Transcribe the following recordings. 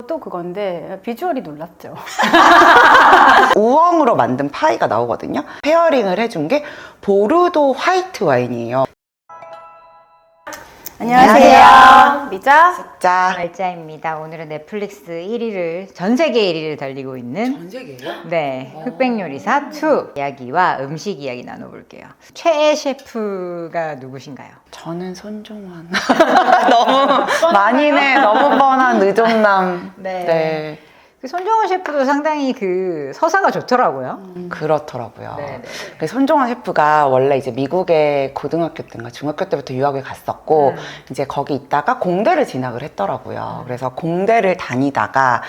또 그건데 비주얼이 놀랍죠. 우엉으로 만든 파이가 나오거든요. 페어링을 해준 게 보르도 화이트 와인이에요. 안녕하세요. 미자. 자, 말자입니다. 오늘은 넷플릭스 1위를, 전 세계 1위를 달리고 있는 전 세계예요? 네, 흑백요리사 2 이야기와 음식 이야기 나눠볼게요. 최애 셰프가 누구신가요? 저는 손종환. 너무 많이네. 너무 뻔한 의존남. 네. 그 손정원 셰프도 상당히 그 서사가 좋더라고요. 그렇더라고요. 네네. 그래서 손종환 셰프가 원래 이제 미국에 고등학교 때인가 중학교 때부터 유학을 갔었고 이제 거기 있다가 공대를 진학을 했더라고요. 그래서 공대를 다니다가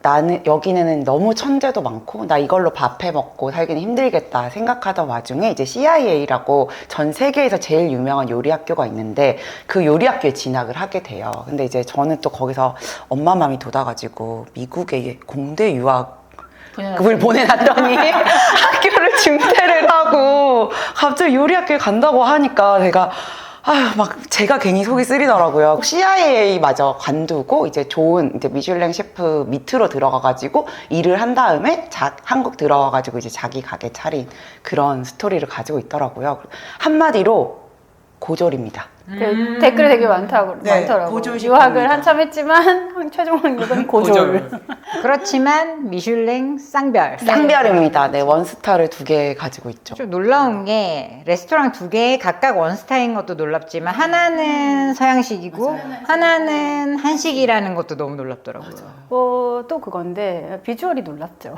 나는 여기는 너무 천재도 많고 나 이걸로 밥 해 먹고 살기는 힘들겠다 생각하던 와중에 이제 CIA라고 전 세계에서 제일 유명한 요리 학교가 있는데 그 요리 학교에 진학을 하게 돼요. 근데 이제 저는 또 거기서 엄마 마음이 돋아가지고 미국에 공대 유학을 보내놨더니 학교를 중퇴를 하고 갑자기 요리 학교에 간다고 하니까 제가 막 제가 괜히 속이 쓰리더라고요. CIA마저 관두고 이제 좋은 이제 미슐랭 셰프 밑으로 들어가가지고 일을 한 다음에 한국 들어와가지고 이제 자기 가게 차린 그런 스토리를 가지고 있더라고요. 한마디로 고졸입니다. 댓글이 되게 많더라고요. 고졸 유학을 셰프입니다. 한참 했지만 최종 학력은 고졸. 그렇지만 미슐랭 쌍별. 쌍별입니다. 네, 원스타를 2개 가지고 있죠. 좀 놀라운 게 레스토랑 2개 각각 원스타인 것도 놀랍지만 하나는 서양식이고 하나는 한식이라는 것도 너무 놀랍더라고요. 또 그건데 비주얼이 놀랍죠.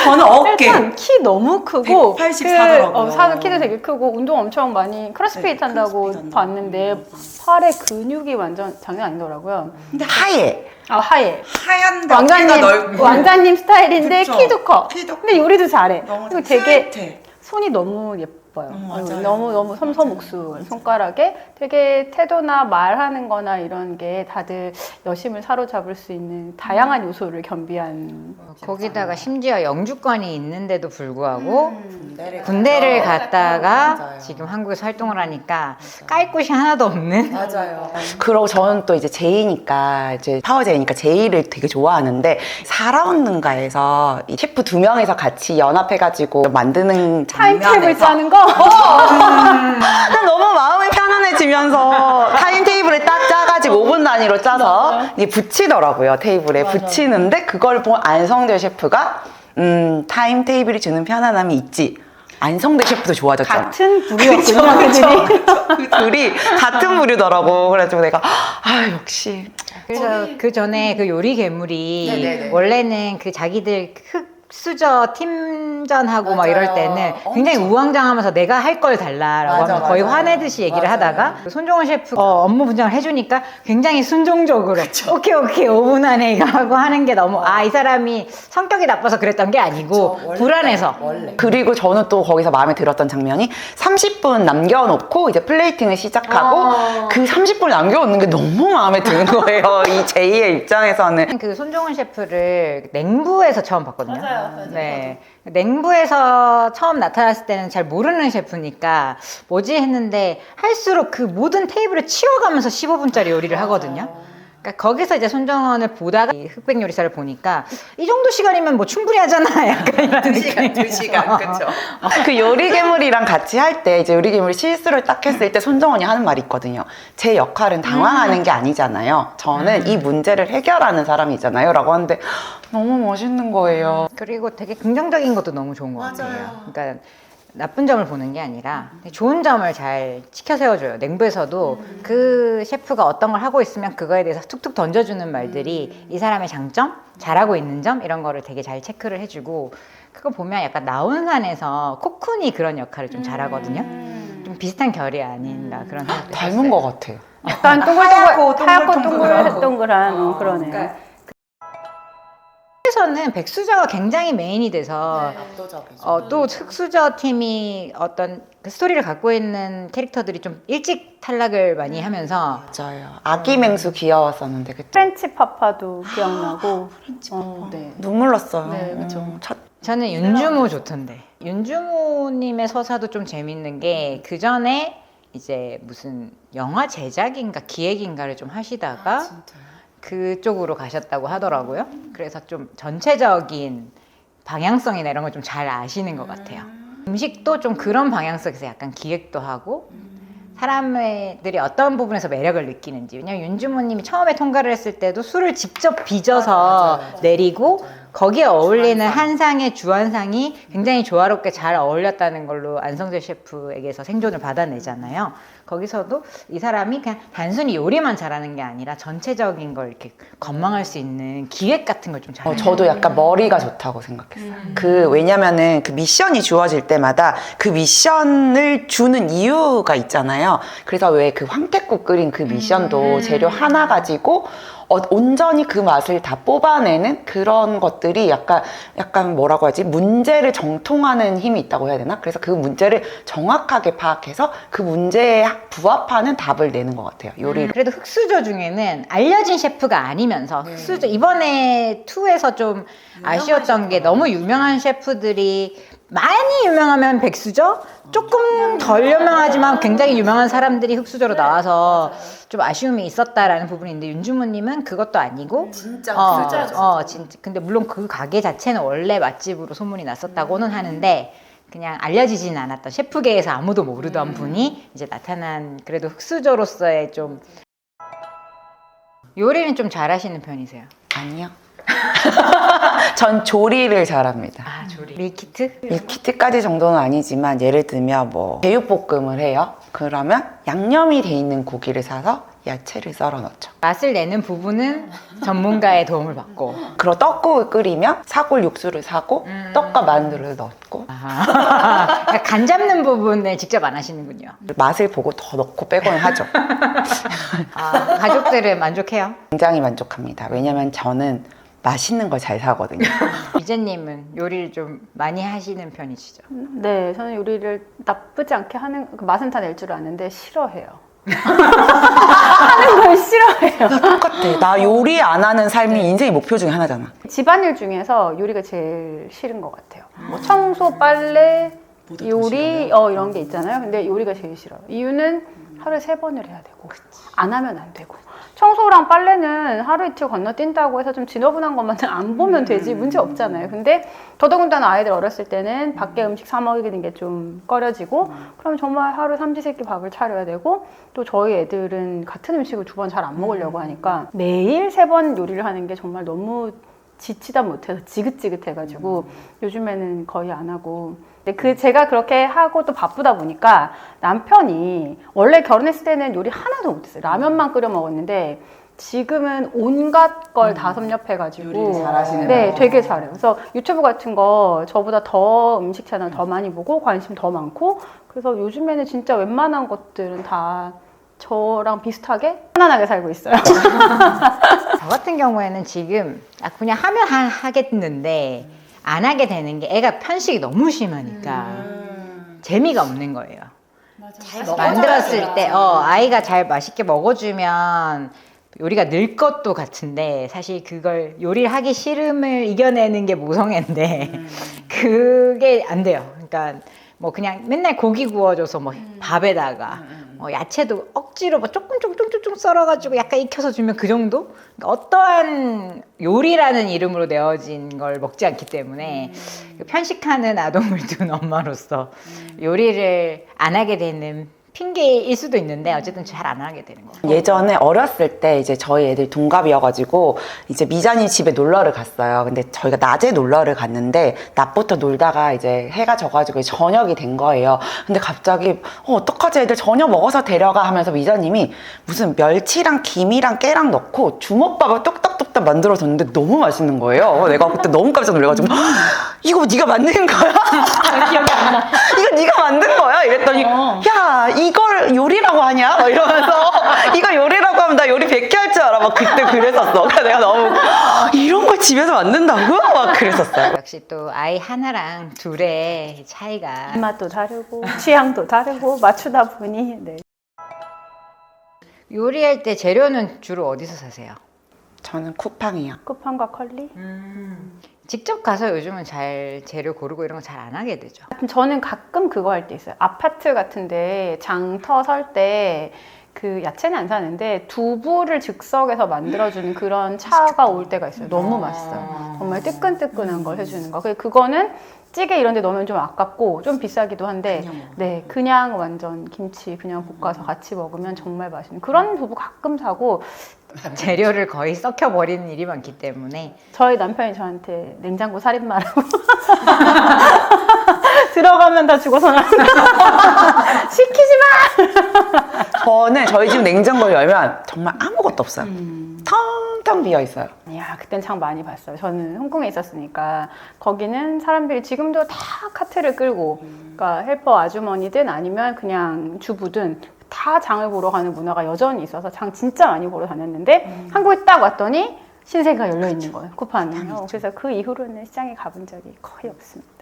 저는 어깨. 일단 키 너무 크고 184더라고요. 키도 되게 크고 운동 엄청 많이 크로스핏 한다고 봤는데 팔에 근육이 완전 장난 아니더라고요. 근데 하얘. 하얘. 하얀데 어깨가 넓고. 왕자님 스타일인데 그쵸. 키도 커. 키도 근데 요리도 잘해. 너무 그리고 되게 스윗해. 손이 너무 예뻐요. 맞아요. 너무 섬섬옥수 손가락에 되게 태도나 말하는 거나 이런 게 다들 여심을 사로잡을 수 있는 다양한 요소를 겸비한. 거기다가 심지어 영주권이 있는데도 불구하고 갔다 군대를 갔다가 맞아요. 지금 한국에서 활동을 하니까 깔 곳이 하나도 없는. 맞아요. 그러고 저는 또 이제 제이니까 이제 파워제이니까 제이를 되게 좋아하는데 살아온는가에서 이 셰프 2명이서 같이 연합해가지고 만드는 타임테이블 짜는 거? 너무 마음이 편안해지면서 타임테이블에 딱 짜가지고 5분 단위로 짜서 이제 붙이더라고요. 테이블에 붙이는데 그걸 본 안성대 셰프가 타임테이블이 주는 편안함이 있지. 안성대 셰프도 좋아졌잖아. 같은 부류였군요. 그 둘이 같은 부류더라고. 그래가지고 내가 역시. 그래서 그 전에 그 요리 괴물이 네네네. 원래는 그 자기들 흑수저 팀전하고 막 이럴 맞아요. 때는 굉장히 우왕좌왕하면서 내가 할 걸 달라라고 맞아, 하면서 거의 맞아요. 화내듯이 얘기를 맞아요. 하다가 손종원 셰프가 업무 분장을 해주니까 굉장히 순종적으로 오케이 5분 안에 이거 하고 하는 게 너무 이 사람이 성격이 나빠서 그랬던 게 아니고 불안해서. 그리고 저는 또 거기서 마음에 들었던 장면이 30분 남겨놓고 이제 플레이팅을 시작하고 그 30분 남겨놓는 게 너무 마음에 드는 거예요. 이 제이의 입장에서는. 그 손종원 셰프를 냉부에서 처음 봤거든요. 맞아요. 네. 냉부에서 처음 나타났을 때는 잘 모르는 셰프니까 뭐지 했는데 할수록 그 모든 테이블을 치워가면서 15분짜리 요리를 하거든요. 그러니까 거기서 이제 손정원을 보다가 이 흑백 요리사를 보니까 이 정도 시간이면 뭐 충분히 하잖아. 약간 이런 느낌. 2시간, 그쵸. 그 요리 괴물이랑 같이 할 때, 이제 요리 괴물이 실수를 딱 했을 때 손정원이 하는 말이 있거든요. 제 역할은 당황하는 게 아니잖아요. 저는 이 문제를 해결하는 사람이잖아요. 라고 하는데 너무 멋있는 거예요. 그리고 되게 긍정적인 것도 너무 좋은 것 같아요. 그러니까 나쁜 점을 보는 게 아니라 좋은 점을 잘 치켜 세워줘요. 냉부에서도 그 셰프가 어떤 걸 하고 있으면 그거에 대해서 툭툭 던져주는 말들이 이 사람의 장점, 잘하고 있는 점 이런 거를 되게 잘 체크를 해주고 그거 보면 약간 나온산에서 코쿤이 그런 역할을 좀 잘하거든요. 좀 비슷한 결이 아닌가 그런 생각도 닮은 것 같아. 약간 하얗고 동글동글한 그러네. 그러니까 에서는 백수저가 굉장히 메인이 돼서 또 흑수저 팀이 어떤 그 스토리를 갖고 있는 캐릭터들이 좀 일찍 탈락을 많이 하면서 맞아요. 아기 맹수 귀여웠었는데 그때 프렌치 파파도 기억나고. 네. 눈물 났어요. 네, 그쵸. 저는 윤주모 좋던데. 윤주모님의 서사도 좀 재밌는 게 그 전에 이제 무슨 영화 제작인가 기획인가를 좀 하시다가 그쪽으로 가셨다고 하더라고요. 그래서 좀 전체적인 방향성이나 이런 걸 좀 잘 아시는 것 같아요. 음식도 좀 그런 방향성에서 약간 기획도 하고 사람들이 어떤 부분에서 매력을 느끼는지. 왜냐면 윤주모님이 처음에 통과를 했을 때도 술을 직접 빚어서 내리고 거기에 어울리는 한 상의 주한상이 굉장히 조화롭게 잘 어울렸다는 걸로 안성재 셰프에게서 생존을 받아내잖아요. 거기서도 이 사람이 그냥 단순히 요리만 잘하는 게 아니라 전체적인 걸 이렇게 건망할 수 있는 기획 같은 걸 좀 잘해요. 저도 약간 머리가 좋다고 생각했어요. 왜냐면은 그 미션이 주어질 때마다 그 미션을 주는 이유가 있잖아요. 그래서 왜 그 황태국 끓인 그 미션도 재료 하나 가지고 온전히 그 맛을 다 뽑아내는 그런 것들이 약간 뭐라고 하지? 문제를 정통하는 힘이 있다고 해야 되나? 그래서 그 문제를 정확하게 파악해서 그 문제에 부합하는 답을 내는 것 같아요. 요리를. 그래도 흑수저 중에는 알려진 셰프가 아니면서 흑수저 이번에 2에서 좀 아쉬웠던 게 너무 유명한 셰프들이 많이 유명하면 백수저, 조금 덜 유명하지만 굉장히 유명한 사람들이 흑수저로 나와서 좀 아쉬움이 있었다라는 부분이 있는데 윤주모님은 그것도 아니고 진짜 흑수저죠. 진짜. 근데 물론 그 가게 자체는 원래 맛집으로 소문이 났었다고는 하는데 그냥 알려지진 않았던 셰프계에서 아무도 모르던 분이 이제 나타난 그래도 흑수저로서의 좀 요리는 좀 잘하시는 편이세요? 아니요. 전 조리를 잘합니다. 아 조리. 밀키트? 밀키트까지 정도는 아니지만 예를 들면 뭐 제육볶음을 해요. 그러면 양념이 돼 있는 고기를 사서 야채를 썰어 넣죠. 맛을 내는 부분은 전문가의 도움을 받고. 그리고 떡국을 끓이면 사골 육수를 사고 떡과 만두를 넣고 그러니까 간 잡는 부분을 직접 안 하시는군요. 맛을 보고 더 넣고 빼고는 하죠. 가족들은 만족해요? 굉장히 만족합니다. 왜냐면 저는 맛있는 걸 잘 사거든요. 이재님은 요리를 좀 많이 하시는 편이시죠? 네, 저는 요리를 나쁘지 않게 하는 그 맛은 다 낼 줄 아는데 싫어해요. 하는 걸 싫어해요. 똑같아. 나 요리 안 하는 삶이 인생의 목표 중에 하나잖아. 집안일 중에서 요리가 제일 싫은 것 같아요. 뭐 청소, 빨래, 요리 이런 게 있잖아요. 근데 요리가 제일 싫어요. 이유는 하루에 3번을 해야 되고 안 하면 안 되고 청소랑 빨래는 하루 이틀 건너뛴다고 해서 좀 지저분한 것만 안 보면 되지 문제 없잖아요. 근데 더더군다나 아이들 어렸을 때는 밖에 음식 사 먹이는 게 좀 꺼려지고 그럼 정말 하루 삼시세끼 밥을 차려야 되고 또 저희 애들은 같은 음식을 2번 잘 안 먹으려고 하니까 매일 3번 요리를 하는 게 정말 너무 지치다 못해서 지긋지긋해가지고 요즘에는 거의 안 하고. 근데 제가 그렇게 하고 또 바쁘다 보니까 남편이 원래 결혼했을 때는 요리 하나도 못했어요. 라면만 끓여 먹었는데 지금은 온갖 걸 다 섭렵해가지고 요리를 잘하시네요. 네, 되게 잘해요. 그래서 유튜브 같은 거 저보다 더 음식 채널 더 많이 보고 관심 더 많고 그래서 요즘에는 진짜 웬만한 것들은 다 저랑 비슷하게 편안하게 살고 있어요. 저 같은 경우에는 지금 그냥 하면 하겠는데 안 하게 되는 게 애가 편식이 너무 심하니까 재미가 없는 거예요. 만들었을 때 아이가 잘 맛있게 먹어주면 요리가 늘 것도 같은데 사실 그걸 요리를 하기 싫음을 이겨내는 게 모성애인데 그게 안 돼요. 그러니까 뭐 그냥 맨날 고기 구워줘서 뭐 밥에다가 야채도 억지로 뭐 조금 썰어가지고 약간 익혀서 주면 그 정도? 그러니까 어떠한 요리라는 이름으로 내어진 걸 먹지 않기 때문에 편식하는 아동을 둔 엄마로서 요리를 안 하게 되는 핑계일 수도 있는데 어쨌든 잘 안 하게 되는 거예요. 예전에 어렸을 때 이제 저희 애들 동갑이어가지고 이제 미자님 집에 놀러를 갔어요. 근데 저희가 낮에 놀러를 갔는데 낮부터 놀다가 이제 해가 져가지고 저녁이 된 거예요. 근데 갑자기 어떡하지 애들 저녁 먹어서 데려가 하면서 미자님이 무슨 멸치랑 김이랑 깨랑 넣고 주먹밥을 뚝딱뚝딱 만들어줬는데 너무 맛있는 거예요. 내가 그때 너무 깜짝 놀라가지고 이거 네가 만든 거야? 기억이 안 나. 이거 네가 만든 거야? 이랬더니 야 이걸 요리라고 하냐? 막 이러면서 이거 요리라고 하면 나 요리 100개 할 줄 알아. 막 그때 그랬었어. 그래서 내가 너무 이런 걸 집에서 만든다고? 막 그랬었어요. 역시 또 아이 하나랑 둘의 차이가 입맛도 다르고 취향도 다르고 맞추다 보니 네. 요리할 때 재료는 주로 어디서 사세요? 저는 쿠팡이요. 쿠팡과 컬리? 직접 가서 요즘은 잘 재료 고르고 이런 거 잘 안 하게 되죠. 저는 가끔 그거 할 때 있어요. 아파트 같은데 장터 설 때 그 야채는 안 사는데 두부를 즉석에서 만들어주는 그런 차가 올 때가 있어요. 너무 맛있어요. 정말 뜨끈뜨끈한 걸 해주는 거. 그거는 찌개 이런 데 넣으면 좀 아깝고 좀 비싸기도 한데 네, 그냥 완전 김치 그냥 볶아서 같이 먹으면 정말 맛있는 그런 두부 가끔 사고 재료를 거의 썩혀버리는 일이 많기 때문에 저희 남편이 저한테 냉장고 살인마라고 들어가면 다 죽어서 나온다. 시키지 마! 저는 저희 집 냉장고를 열면 정말 아무것도 없어요. 텅텅 비어 있어요. 이야, 그땐 참 많이 봤어요. 저는 홍콩에 있었으니까 거기는 사람들이 지금도 다 카트를 끌고 그러니까 헬퍼 아주머니든 아니면 그냥 주부든 다 장을 보러 가는 문화가 여전히 있어서 장 진짜 많이 보러 다녔는데 한국에 딱 왔더니 신세계가 열려 있는 거예요. 쿠팡은요. 그래서 그 이후로는 시장에 가본 적이 거의 없습니다.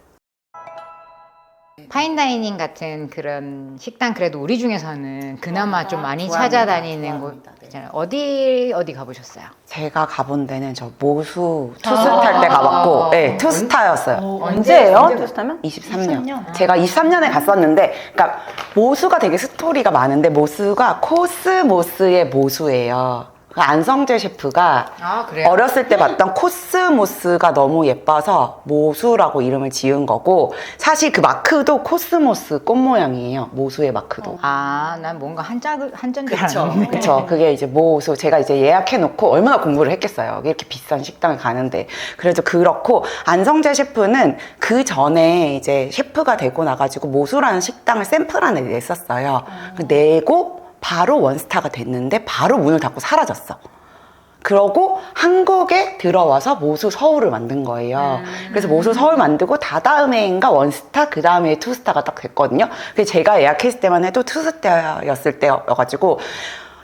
파인다이닝 같은 그런 식당 그래도 우리 중에서는 그나마 좀 많이 찾아다니는 곳 있잖아요. 어디 가보셨어요? 제가 가본 데는 저 모수 투스타일 때 가봤고, 네, 투스타였어요. 언제예요? 투스타면? 23년. 제가 23년에 갔었는데, 그러니까 모수가 되게 스토리가 많은데 모수가 코스모스의 모수예요. 안성재 셰프가 그래요? 어렸을 때 봤던 코스모스가 너무 예뻐서 모수라고 이름을 지은 거고 사실 그 마크도 코스모스 꽃 모양이에요. 모수의 마크도. 난 뭔가 한자인 줄 알았는데. 그쵸. 그게 이제 모수. 제가 이제 예약해놓고 얼마나 공부를 했겠어요. 이렇게 비싼 식당을 가는데. 그래도 그렇고, 안성재 셰프는 그 전에 이제 셰프가 되고 나가지고 모수라는 식당을 샘플 안에 냈었어요. 내고 바로 원스타가 됐는데 바로 문을 닫고 사라졌어. 그러고 한국에 들어와서 모수 서울을 만든 거예요. 그래서 모수 서울 만들고 다다음 해인가 원스타, 그 다음 해에 투스타가 딱 됐거든요. 그래서 제가 예약했을 때만 해도 투스타였을 때여가지고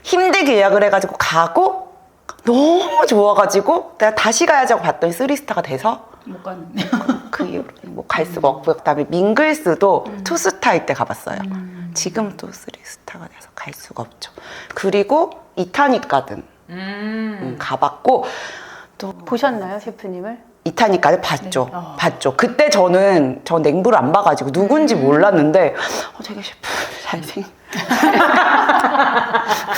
힘들게 예약을 해가지고 가고 너무 좋아가지고 내가 다시 가야지 하고 봤더니 3스타가 돼서 못 갔는데. 그 이후로 뭐 갈 수가 없고요. 그다음에 밍글스도 투스타일 때 가봤어요. 지금 또 3스타가 돼서 갈 수가 없죠. 그리고 이타닉 가든 가봤고 또 보셨나요, 셰프님을? 이타닉 가든 봤죠. 봤죠. 그때 전 냉부를 안 봐가지고 누군지 몰랐는데 되게 셰프 잘생.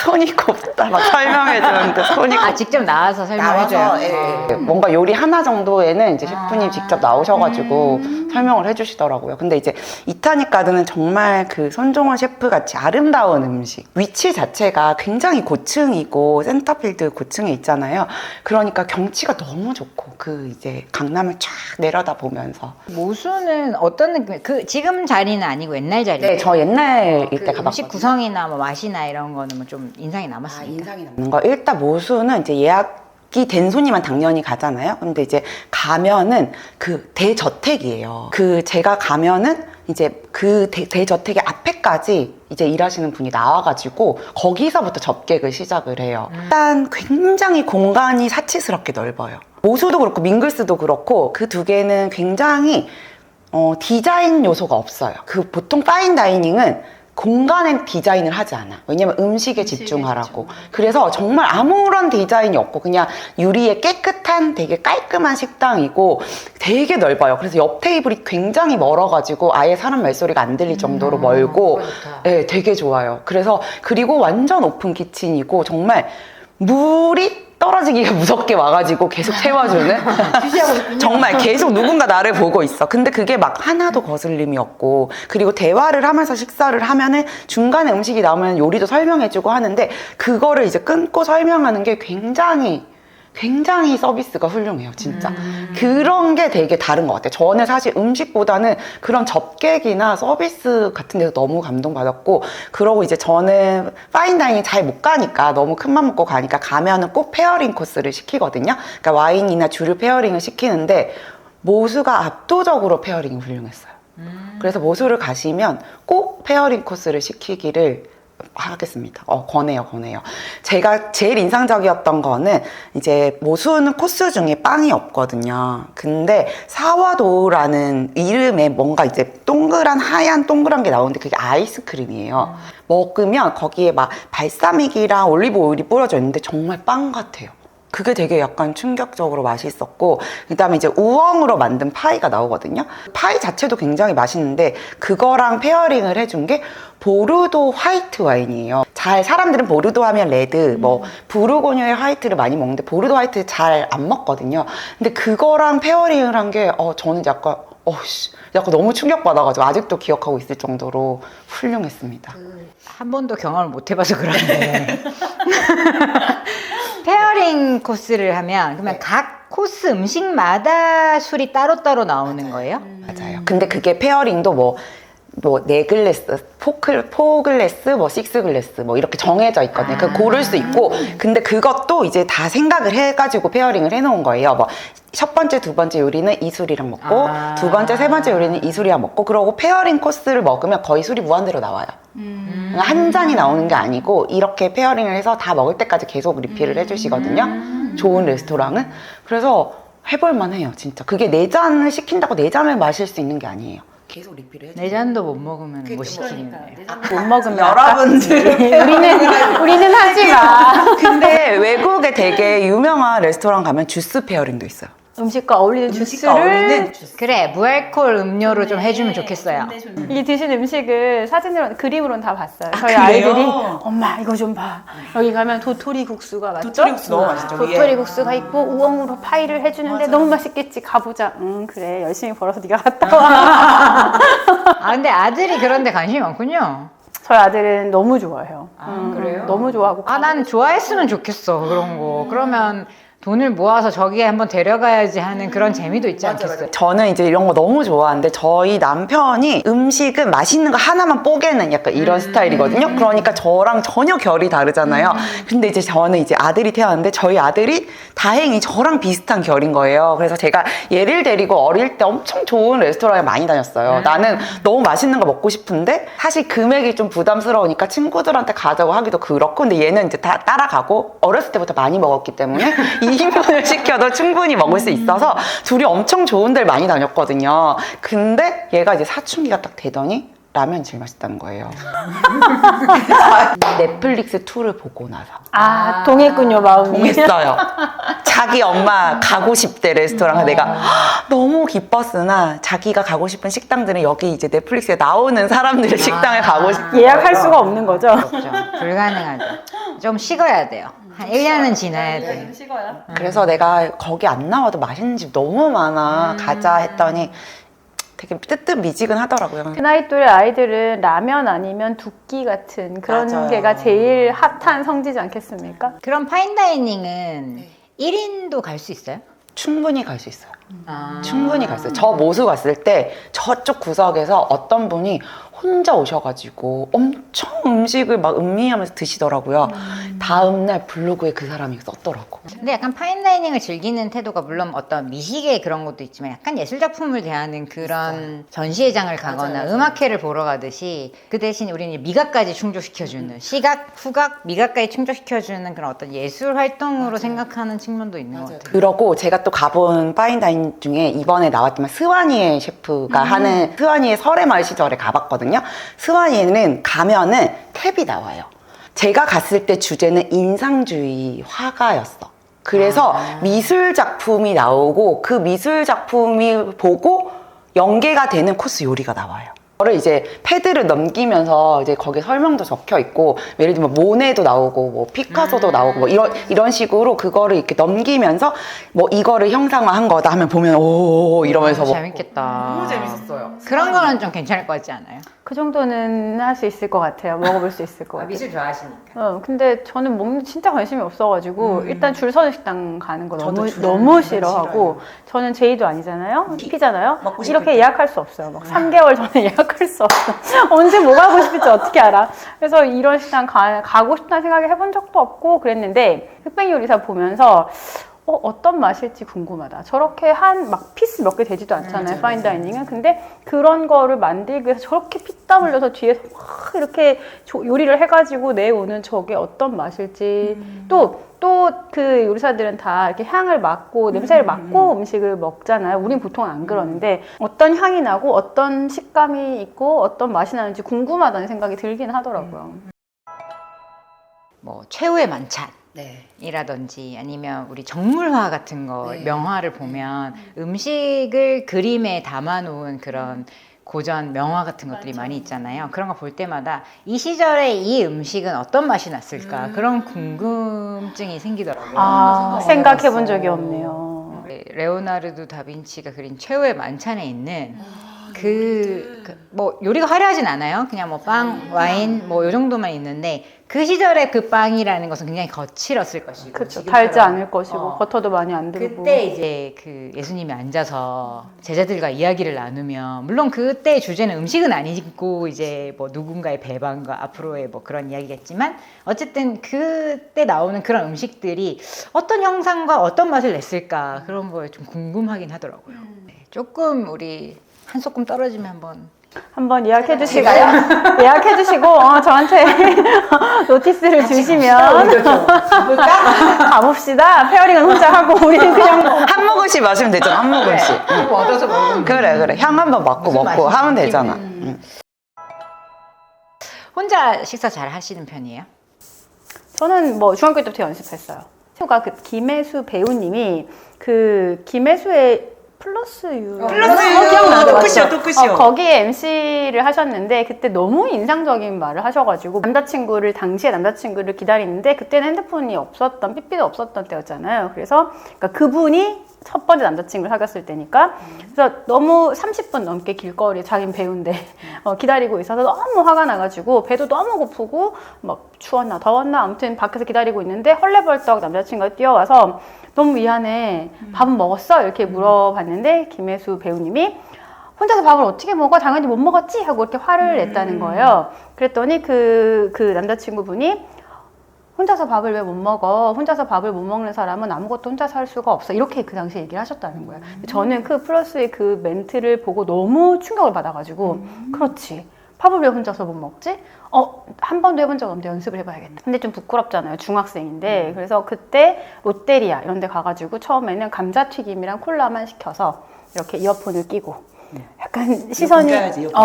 손이 곱다 막 설명해주는데 손이 직접 나와서 설명해줘요. 뭔가 요리 하나 정도에는 이제 셰프님 직접 나오셔가지고 설명을 해주시더라고요. 근데 이제 이타닉 가든은 정말 그 손종원 셰프 같이 아름다운 음식. 위치 자체가 굉장히 고층이고 센터필드 고층에 있잖아요. 그러니까 경치가 너무 좋고 그 이제 강남을 쫙 내려다 보면서. 모수는 어떤 느낌? 그 지금 자리는 아니고 옛날 자리. 네, 저 옛날일 때 가봤거든요. 음식 구성이나 뭐 맛이나 이런 거는 뭐 좀 인상이 남았습니까? 인상이 남는 거. 일단 모수는 이제 예약이 된 손님만 당연히 가잖아요. 근데 이제 가면은 그 대저택이에요. 그 제가 가면은 이제 그 대저택의 앞에까지 이제 일하시는 분이 나와가지고 거기서부터 접객을 시작을 해요. 일단 굉장히 공간이 사치스럽게 넓어요. 모수도 그렇고 밍글스도 그렇고 그 두 개는 굉장히 디자인 요소가 없어요. 그 보통 파인 다이닝은 공간에 디자인을 하지 않아. 왜냐면 음식에 집중하라고. 그래서 정말 아무런 디자인이 없고 그냥 유리에 깨끗한 되게 깔끔한 식당이고 되게 넓어요. 그래서 옆 테이블이 굉장히 멀어가지고 아예 사람 말소리가 안 들릴 정도로 멀고 네, 되게 좋아요. 그래서 그리고 완전 오픈 키친이고 정말 물이 떨어지기가 무섭게 와가지고 계속 채워주는 정말 계속 누군가 나를 보고 있어. 근데 그게 막 하나도 거슬림이 없고 그리고 대화를 하면서 식사를 하면은 중간에 음식이 나오면 요리도 설명해주고 하는데 그거를 이제 끊고 설명하는 게 굉장히 서비스가 훌륭해요, 진짜. 그런 게 되게 다른 것 같아요. 저는 사실 음식보다는 그런 접객이나 서비스 같은 데서 너무 감동받았고, 그러고 이제 저는 파인다이닝 잘 못 가니까, 너무 큰맘 먹고 가니까 가면은 꼭 페어링 코스를 시키거든요. 그러니까 와인이나 주류 페어링을 시키는데, 모수가 압도적으로 페어링이 훌륭했어요. 그래서 모수를 가시면 꼭 페어링 코스를 시키기를 하겠습니다. 권해요. 제가 제일 인상적이었던 거는 이제 모수는 코스 중에 빵이 없거든요. 근데 사와도라는 이름에 뭔가 이제 하얀 동그란 게 나오는데 그게 아이스크림이에요. 먹으면 거기에 막 발사믹이랑 올리브 오일이 뿌려져 있는데 정말 빵 같아요. 그게 되게 약간 충격적으로 맛있었고, 그다음에 이제 우엉으로 만든 파이가 나오거든요. 파이 자체도 굉장히 맛있는데 그거랑 페어링을 해준 게 보르도 화이트 와인이에요. 잘 사람들은 보르도 하면 레드, 뭐 부르고뉴의 화이트를 많이 먹는데 보르도 화이트 잘 안 먹거든요. 근데 그거랑 페어링을 한 게 저는 약간 약간 너무 충격받아가지고 아직도 기억하고 있을 정도로 훌륭했습니다. 한 번도 경험을 못 해봐서 그런데 페어링 코스를 하면 그러면 각 코스 음식마다 술이 따로따로 나오는 거예요? 맞아요. 근데 그게 페어링도 뭐 4글래스, 4글래스, 뭐 6글래스 뭐 이렇게 정해져 있거든요. 그 고를 수 있고, 근데 그것도 이제 다 생각을 해가지고 페어링을 해놓은 거예요. 뭐 첫 번째, 두 번째 요리는 이 술이랑 먹고, 두 번째, 세 번째 요리는 이 술이랑 먹고, 그러고 페어링 코스를 먹으면 거의 술이 무한대로 나와요. 한 잔이 나오는 게 아니고 이렇게 페어링을 해서 다 먹을 때까지 계속 리필을 해주시거든요. 좋은 레스토랑은. 그래서 해볼만 해요, 진짜. 그게 4잔을 시킨다고 4잔을 마실 수 있는 게 아니에요. 계속 리필을 해줘요. 4잔도 못 먹으면 못 시키는데. 못 먹으면 여러분들 우리는 하지 마. 근데 외국에 되게 유명한 레스토랑 가면 주스 페어링도 있어요. 음식과 어울리는 주스를 그래, 무알콜 음료로 좀 해주면 좋겠어요. 이 드신 음식을 사진으로 그림으로는 다 봤어요. 저희 그래요? 아이들이 엄마 이거 좀 봐. 여기 가면 도토리 국수가 맞죠? 도토리 국수 너무 맛있죠, 위에. 도토리 국수가 있고 우엉으로 파이를 해주는데 너무 맛있겠지. 가보자. 그래 열심히 벌어서 네가 갔다 와. 아, 근데 아들이 그런데 관심이 많군요. 저희 아들은 너무 좋아해요. 그래요? 너무 좋아하고. 아, 난 좋아했으면 좋겠어, 그런 거. 그러면 돈을 모아서 저기에 한번 데려가야지 하는 그런 재미도 있지 않겠어요? 저는 이제 이런 거 너무 좋아하는데 저희 남편이 음식은 맛있는 거 하나만 뽀개는 약간 이런 스타일이거든요. 그러니까 저랑 전혀 결이 다르잖아요. 근데 이제 저는 이제 아들이 태어났는데 저희 아들이 다행히 저랑 비슷한 결인 거예요. 그래서 제가 얘를 데리고 어릴 때 엄청 좋은 레스토랑에 많이 다녔어요. 나는 너무 맛있는 거 먹고 싶은데 사실 금액이 좀 부담스러우니까 친구들한테 가자고 하기도 그렇고, 근데 얘는 이제 다 따라가고 어렸을 때부터 많이 먹었기 때문에 2인분을 시켜도 충분히 먹을 수 있어서 둘이 엄청 좋은 데를 많이 다녔거든요. 근데 얘가 이제 사춘기가 딱 되더니 라면이 제일 맛있다는 거예요. 넷플릭스 2를 보고 나서 동했군요 마음이. 동했어요. 자기 엄마 가고 싶대 레스토랑. 내가 너무 기뻤으나 자기가 가고 싶은 식당들은 여기 이제 넷플릭스에 나오는 사람들의 식당에 가고 싶어. 예약할 수가 없는 거죠. 그렇죠. 불가능하죠. 좀 식어야 돼요. 한 1년은 지나야 돼. 그래서 내가 거기 안 나와도 맛있는 집 너무 많아. 가자 했더니 되게 뜨뜻미지근하더라고요. 그 나이 또래 아이들은 라면 아니면 두끼 같은 그런 맞아요. 게가 제일 핫한 성지지 않겠습니까? 그럼 파인다이닝은 1인도 갈 수 있어요? 충분히 갈 수 있어요. 충분히 갈 수 있어요. 저 모수 갔을 때 저쪽 구석에서 어떤 분이 혼자 오셔가지고 엄청 음식을 막 음미하면서 드시더라고요. 다음날 블로그에 그 사람이 썼더라고. 근데 약간 파인다이닝을 즐기는 태도가 물론 어떤 미식의 그런 것도 있지만 약간 예술작품을 대하는 그런 전시회장을 가거나 음악회를 보러 가듯이 그 대신 우리는 미각까지 충족시켜주는 시각, 후각, 미각까지 충족시켜주는 그런 어떤 예술 활동으로 생각하는 측면도 있는 것 같아요. 그러고 제가 또 가본 파인다이닝 중에 이번에 나왔지만 스와니에 셰프가 하는 스와니의 설의마을 시절에 가봤거든요. 스와니에는 가면은 탭이 나와요. 제가 갔을 때 주제는 인상주의 화가였어. 그래서 미술 작품이 나오고 그 미술 작품이 보고 연계가 되는 코스 요리가 나와요. 그거를 이제 패드를 넘기면서 이제 거기에 설명도 적혀 있고, 예를 들면 모네도 나오고 뭐 피카소도 나오고 뭐 이런 식으로 그거를 이렇게 넘기면서 뭐 이거를 형상화한 거다 하면 보면 오 이러면서 먹고. 재밌겠다. 너무 재밌었어요. 그런 거는 좀 괜찮을 것 같지 않아요? 그 정도는 할 수 있을 것 같아요. 먹어볼 수 있을 것 같아요. 좋아하시니까. 근데 저는 먹는 진짜 관심이 없어가지고 일단 줄 서는 식당 가는 거 저도 줄 너무 서는 싫어하고, 저는 제이도 아니잖아요. 피잖아요. 먹고 싶을 이렇게 때. 예약할 수 없어요. 막 3개월 전에 예약할 수 없어. 언제 뭐 가고 싶을지 어떻게 알아? 그래서 이런 식당 가고 싶다는 생각을 해본 적도 없고 그랬는데, 흑백 요리사 보면서 어떤 맛일지 궁금하다. 저렇게 막 피스 몇 개 되지도 않잖아요, 파인다이닝은. 근데 그런 거를 만들기 위해서 저렇게 피땀 흘려서 뒤에서 막 이렇게 요리를 해가지고 내오는 저게 어떤 맛일지. 또 그 요리사들은 다 이렇게 향을 맡고 냄새를 맡고 음식을 먹잖아요. 우린 보통 안 그러는데 어떤 향이 나고 어떤 식감이 있고 어떤 맛이 나는지 궁금하다는 생각이 들긴 하더라고요. 뭐 최후의 만찬 네. 이라든지 아니면 우리 정물화 같은 거 네. 명화를 보면 음식을 그림에 담아놓은 그런 고전 명화 같은 것들이 많이 있잖아요. 그런 거 볼 때마다 이 시절에 이 음식은 어떤 맛이 났을까 그런 궁금증이 생기더라고요. 생각해 본 적이 없네요. 레오나르도 다빈치가 그린 최후의 만찬에 있는 뭐 요리가 화려하진 않아요. 그냥 뭐 빵, 와인 뭐 요 정도만 있는데 그 시절에 그 빵이라는 것은 굉장히 거칠었을 것이고 그렇죠. 달지 않을 것이고 버터도 많이 안 들고. 그때 이제 그 예수님이 앉아서 제자들과 이야기를 나누면 물론 그때 주제는 음식은 아니고 이제 뭐 누군가의 배반과 앞으로의 뭐 그런 이야기겠지만 어쨌든 그때 나오는 그런 음식들이 어떤 형상과 어떤 맛을 냈을까 그런 거에 좀 궁금하긴 하더라고요. 네, 조금 우리 한 소끔 떨어지면 한번 예약해 주시고요. 예약해 주시고 저한테 노티스를 주시면 가봅시다. 페어링은 혼자 하고 우리는 그냥 한 모금씩 마시면 되잖아. 한 모금씩. 얻어서 먹으면 그래. 향 한번 맡고 먹고 하면 되잖아. 혼자 식사 잘 하시는 편이에요? 저는 뭐 중학교 때부터 연습했어요. 친구가 그 김혜수 배우님이 그 김혜수의 플러스 유 기억나죠? 토크쇼, 토크쇼. 거기에 MC를 하셨는데 그때 너무 인상적인 말을 하셔가지고 당시에 남자친구를 기다리는데 그때는 핸드폰이 없었던 삐삐도 없었던 때였잖아요. 그래서 그러니까 그분이 첫 번째 남자친구를 사귀었을 때니까 그래서 너무 30분 넘게 길거리에 자긴 배우인데 기다리고 있어서 너무 화가 나가지고 배도 너무 고프고 막 추웠나 더웠나 아무튼 밖에서 기다리고 있는데 헐레벌떡 남자친구가 뛰어와서 너무 미안해 밥은 먹었어? 이렇게 물어봤는데 김혜수 배우님이 혼자서 밥을 어떻게 먹어? 당연히 못 먹었지? 하고 이렇게 화를 냈다는 거예요. 그랬더니 그 남자친구분이 혼자서 밥을 왜 못 먹어? 혼자서 밥을 못 먹는 사람은 아무것도 혼자서 할 수가 없어. 이렇게 그 당시에 얘기를 하셨다는 거예요. 저는 그 플러스의 그 멘트를 보고 너무 충격을 받아가지고 그렇지. 밥을 왜 혼자서 못 먹지? 한 번도 해본 적 없는데 연습을 해봐야겠다. 근데 좀 부끄럽잖아요. 중학생인데. 그래서 그때 롯데리아 이런 데 가가지고 처음에는 감자튀김이랑 콜라만 시켜서 이렇게 이어폰을 끼고 약간 시선이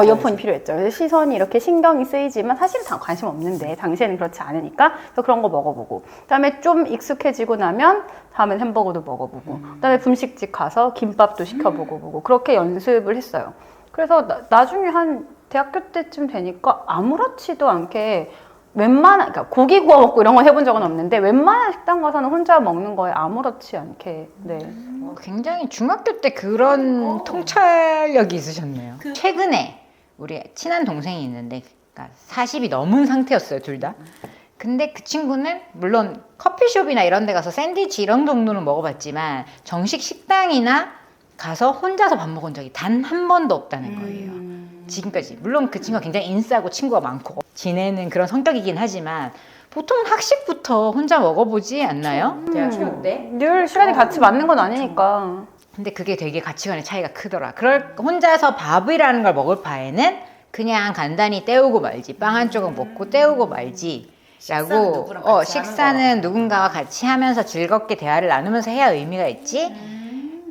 이어폰이 필요했죠. 그래서 시선이 이렇게 신경이 쓰이지만 사실은 다 관심 없는데 당시에는 그렇지 않으니까 그래서 그런 거 먹어보고 그다음에 좀 익숙해지고 나면 다음엔 햄버거도 먹어보고 그다음에 분식집 가서 김밥도 시켜보고 그렇게 연습을 했어요. 그래서 나중에 한 대학교 때쯤 되니까 아무렇지도 않게 그러니까 고기 구워 먹고 이런 건 해본 적은 없는데 웬만한 식당 가서는 혼자 먹는 거에 아무렇지 않게 굉장히 중학교 때 그런 통찰력이 있으셨네요. 최근에 우리 친한 동생이 있는데 그러니까 40이 넘은 상태였어요, 둘 다. 근데 그 친구는 물론 커피숍이나 이런 데 가서 샌드위치 이런 정도는 먹어봤지만 정식 식당이나 가서 혼자서 밥 먹은 적이 단 한 번도 없다는 거예요. 지금까지. 물론 그 친구가 굉장히 인싸고 친구가 많고 지내는 그런 성격이긴 하지만 보통 학식부터 혼자 먹어보지 않나요? 대학교 때? 늘 시간이 같이 맞는 건 아니니까. 근데 그게 되게 가치관의 차이가 크더라. 혼자서 밥이라는 걸 먹을 바에는 그냥 간단히 때우고 말지. 빵 한 조각 먹고 때우고 말지. 라고 식사는 누군가와 같이 하면서 즐겁게 대화를 나누면서 해야 의미가 있지.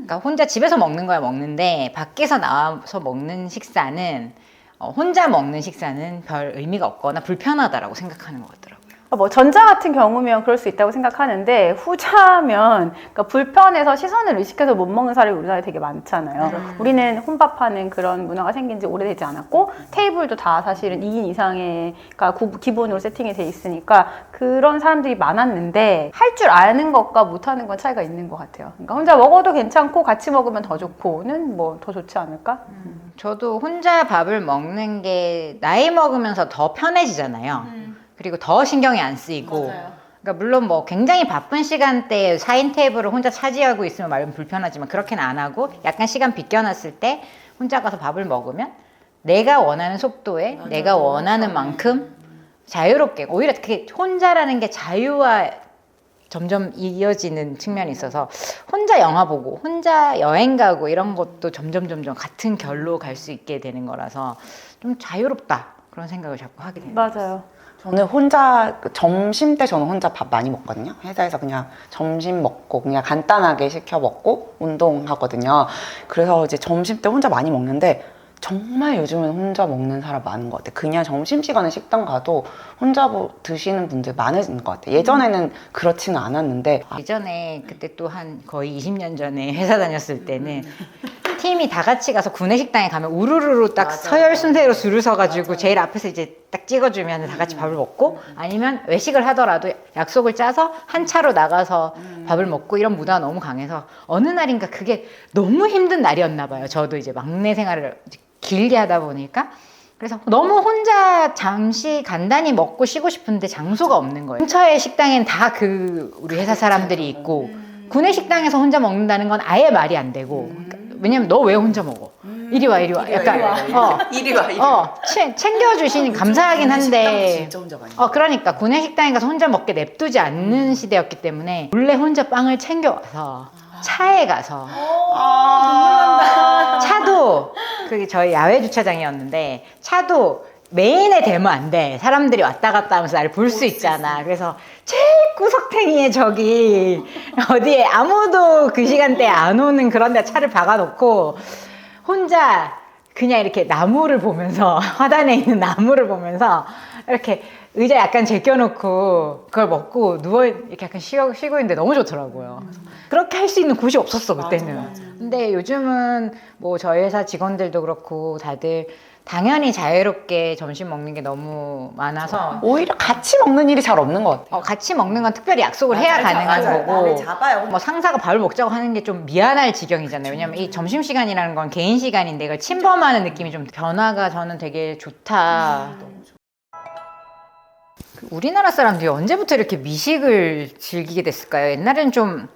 그러니까 혼자 집에서 먹는 거야 먹는데 밖에서 나와서 먹는 식사는 혼자 먹는 식사는 별 의미가 없거나 불편하다라고 생각하는 것 같더라고요. 뭐 전자 같은 경우면 그럴 수 있다고 생각하는데 후자면 그러니까 불편해서 시선을 의식해서 못 먹는 사람이 우리나라에 되게 많잖아요. 우리는 혼밥하는 그런 문화가 생긴 지 오래되지 않았고 테이블도 다 사실은 2인 이상의 그러니까 기본으로 세팅이 돼 있으니까 그런 사람들이 많았는데 할 줄 아는 것과 못하는 건 차이가 있는 것 같아요. 그러니까 혼자 먹어도 괜찮고 같이 먹으면 더 좋고는 뭐 더 좋지 않을까? 저도 혼자 밥을 먹는 게 나이 먹으면서 더 편해지잖아요. 그리고 더 신경이 안 쓰이고. 맞아요. 그러니까 물론 뭐 굉장히 바쁜 시간대에 4인 테이블을 혼자 차지하고 있으면 말은 불편하지만 그렇게는 안 하고 약간 시간 비껴놨을 때 혼자 가서 밥을 먹으면 내가 원하는 속도에 내가 원하는 만큼 자유롭게 오히려 그게 혼자라는 게 자유와 점점 이어지는 측면이 있어서 혼자 영화 보고 혼자 여행 가고 이런 것도 점점 같은 결로 갈 수 있게 되는 거라서 좀 자유롭다 그런 생각을 자꾸 하게 돼요. 맞아요. 저는 혼자 점심 때 저는 혼자 밥 많이 먹거든요. 회사에서 그냥 점심 먹고 그냥 간단하게 시켜 먹고 운동하거든요. 그래서 이제 점심 때 혼자 많이 먹는데 정말 요즘은 혼자 먹는 사람 많은 것 같아요. 그냥 점심시간에 식당 가도 혼자 드시는 분들 많은 것 같아요. 예전에는 그렇지는 않았는데 예전에 그때 또 한 거의 20년 전에 회사 다녔을 때는 팀이 다 같이 가서 구내식당에 가면 우르르르 딱 서열 순서로 줄을 서가지고 제일 앞에서 이제 딱 찍어주면 다 같이 밥을 먹고 아니면 외식을 하더라도 약속을 짜서 한 차로 나가서 밥을 먹고 이런 문화가 너무 강해서 어느 날인가 그게 너무 힘든 날이었나 봐요. 저도 이제 막내 생활을 길게 하다 보니까 그래서 너무 혼자 잠시 간단히 먹고 쉬고 싶은데 장소가 없는 거예요. 근처에 식당엔 다 우리 회사 사람들이 있고 구내식당에서 혼자 먹는다는 건 아예 말이 안 되고 왜냐면 너 왜 혼자 먹어? 이리 와 약간 이리 와. 챙겨주시니 감사하긴 한데 진짜 혼자 많이 그러니까 구내식당에 가서 혼자 먹게 냅두지 않는 시대였기 때문에 몰래 혼자 빵을 챙겨와서 차에 가서 차도 그게 저희 야외 주차장이었는데 차도 메인에 대면 안 돼. 사람들이 왔다 갔다 하면서 나를 볼 수 있잖아. 그래서 제일 구석탱이에 저기 어디에 아무도 그 시간대에 안 오는 그런 데 차를 박아놓고 혼자 그냥 이렇게 나무를 보면서 화단에 있는 나무를 보면서 이렇게 의자 약간 제껴놓고 그걸 먹고 누워 이렇게 약간 쉬고 있는데 너무 좋더라고요. 그렇게 할 수 있는 곳이 없었어 그때는. 근데 요즘은 뭐 저희 회사 직원들도 그렇고 다들 당연히 자유롭게 점심 먹는 게 너무 많아서 오히려 같이 먹는 일이 잘 없는 것 같아요. 같이 먹는 건 특별히 약속을 해야 가능한 거고 잡아요. 뭐 상사가 밥을 먹자고 하는 게 좀 미안할 지경이잖아요. 왜냐면 이 점심시간이라는 건 개인 시간인데 이걸 침범하는 느낌이 좀 변화가 저는 되게 좋다. 우리나라 사람들이 언제부터 이렇게 미식을 즐기게 됐을까요? 옛날엔 좀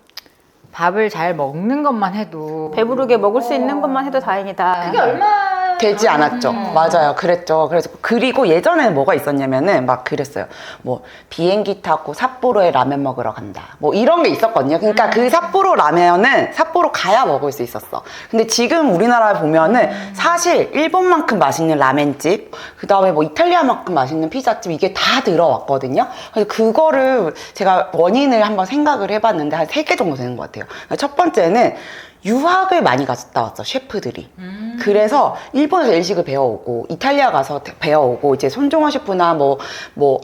밥을 잘 먹는 것만 해도 배부르게 먹을 수 있는 것만 해도 다행이다. 그게 얼마 되지 않았죠. 맞아요. 그랬죠. 그리고 예전에는 뭐가 있었냐면은 막 그랬어요. 뭐 비행기 타고 삿포로에 라면 먹으러 간다. 뭐 이런 게 있었거든요. 그러니까 그 삿포로 라면은 삿포로 가야 먹을 수 있었어. 근데 지금 우리나라에 보면은 사실 일본만큼 맛있는 라멘집, 그 다음에 뭐 이탈리아만큼 맛있는 피자집 이게 다 들어왔거든요. 그래서 그거를 제가 원인을 한번 생각을 해봤는데 한 3개 정도 되는 것 같아요. 첫 번째는 유학을 많이 갔다 왔어, 셰프들이. 그래서 일본에서 일식을 배워오고, 이탈리아 가서 배워오고, 이제 손종원 셰프나 뭐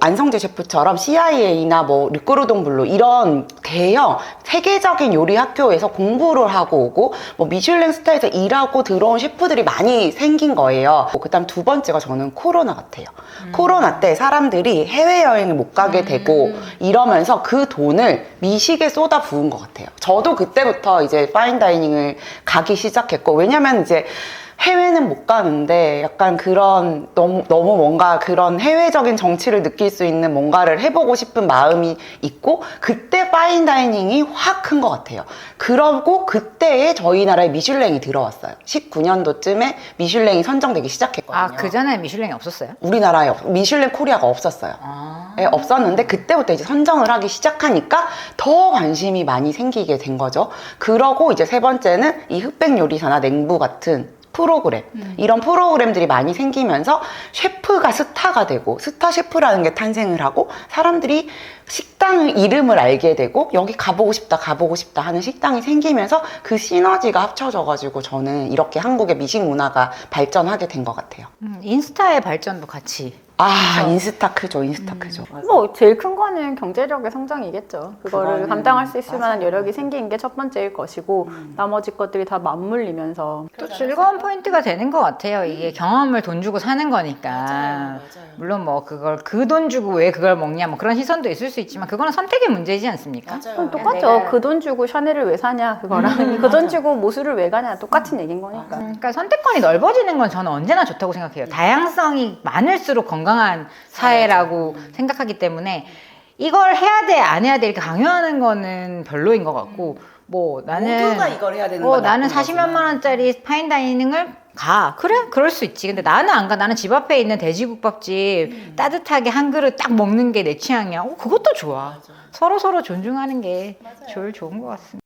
안성재 셰프처럼 CIA나 뭐 르꼬르동 블루 이런 대형 세계적인 요리 학교에서 공부를 하고 오고, 뭐 미슐랭 스타에서 일하고 들어온 셰프들이 많이 생긴 거예요. 그 다음 두 번째가 저는 코로나 같아요. 코로나 때 사람들이 해외여행을 못 가게 되고 이러면서 그 돈을 미식에 쏟아 부은 것 같아요. 저도 그때부터 이제 파인다이닝을 가기 시작했고, 왜냐면 이제 해외는 못 가는데 약간 그런 너무 뭔가 그런 해외적인 정치를 느낄 수 있는 뭔가를 해보고 싶은 마음이 있고, 그때 파인다이닝이 확 큰 것 같아요. 그러고 그때에 저희 나라에 미슐랭이 들어왔어요. 19년도쯤에 미슐랭이 선정되기 시작했거든요. 그 전에 미슐랭이 없었어요? 우리나라에 미슐랭 코리아가 없었어요. 네, 없었는데 그때부터 이제 선정을 하기 시작하니까 더 관심이 많이 생기게 된 거죠. 그러고 이제 세 번째는 이 흑백 요리사나 냉부 같은 프로그램, 이런 프로그램들이 많이 생기면서 셰프가 스타가 되고, 스타 셰프라는 게 탄생을 하고, 사람들이 식당 이름을 알게 되고, 여기 가보고 싶다 하는 식당이 생기면서 그 시너지가 합쳐져가지고 저는 이렇게 한국의 미식 문화가 발전하게 된 것 같아요. 인스타의 발전도 같이. 인스타 크죠. 뭐 제일 큰 거는 경제력의 성장이겠죠. 그거를 감당할 수 있을 만한 여력이 생긴 게 첫 번째일 것이고, 나머지 것들이 다 맞물리면서 또 즐거운 포인트가 되는 것 같아요. 이게 경험을 돈 주고 사는 거니까. 맞아요. 물론 뭐 그걸 그 돈 주고 왜 그걸 먹냐 뭐 그런 시선도 있을 수 있지만 그거는 선택의 문제이지 않습니까? 그럼 똑같죠. 그 돈 주고 샤넬을 왜 사냐 그거랑 그 돈 주고 모수를 왜 가냐 똑같은 얘기인 거니까. 그러니까 선택권이 넓어지는 건 저는 언제나 좋다고 생각해요. 다양성이 많을수록 건강한 사회라고 생각하기 때문에 이걸 해야 돼, 안 해야 돼 이렇게 강요하는 거는 별로인 것 같고, 뭐 나는 모두가 이걸 해야 되는 건 나는 나쁜 40몇 만 원짜리 파인다이닝을 가. 그래? 그럴 수 있지. 근데 나는 안 가. 나는 집 앞에 있는 돼지국밥집 따뜻하게 한 그릇 딱 먹는 게 내 취향이야. 그것도 좋아. 서로 존중하는 게 제일 좋은 것 같습니다.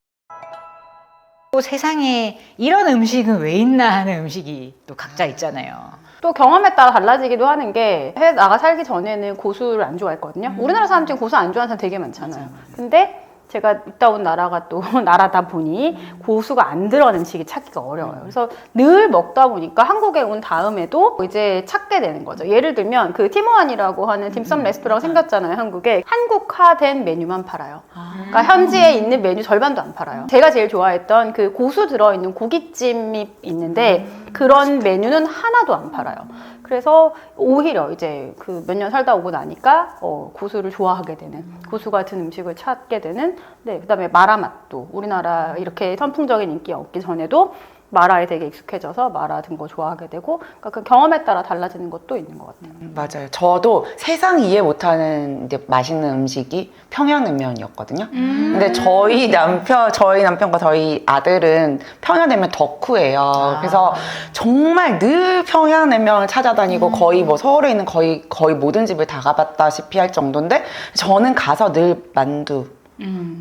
또 세상에 이런 음식은 왜 있나 하는 음식이 또 각자 있잖아요. 또 경험에 따라 달라지기도 하는 게, 해외 나가 살기 전에는 고수를 안 좋아했거든요. 우리나라 사람 중에 고수 안 좋아하는 사람 되게 많잖아요. 근데 제가 있다 온 나라가 또 나라다 보니 고수가 안 들어간 음식이 찾기가 어려워요. 그래서 늘 먹다 보니까 한국에 온 다음에도 이제 찾게 되는 거죠. 예를 들면 그 티모안이라고 하는 딤섬 레스토랑 생겼잖아요, 한국에. 한국화된 메뉴만 팔아요. 그러니까 현지에 있는 메뉴 절반도 안 팔아요. 제가 제일 좋아했던 그 고수 들어있는 고깃집이 있는데 그런 메뉴는 하나도 안 팔아요. 그래서 오히려 이제 그 몇 년 살다 오고 나니까 고수를 좋아하게 되는, 고수 같은 음식을 찾게 되는. 네, 그다음에 마라 맛도 우리나라 이렇게 선풍적인 인기 없기 전에도 마라에 되게 익숙해져서 마라 든 거 좋아하게 되고, 그러니까 그 경험에 따라 달라지는 것도 있는 것 같아요. 맞아요. 저도 세상 이해 못하는 이제 맛있는 음식이 평양냉면이었거든요. 근데 저희 남편과 저희 아들은 평양냉면 덕후예요. 그래서 정말 늘 평양냉면을 찾아다니고 거의 뭐 서울에 있는 거의 모든 집을 다 가봤다시피 할 정도인데, 저는 가서 늘 만두,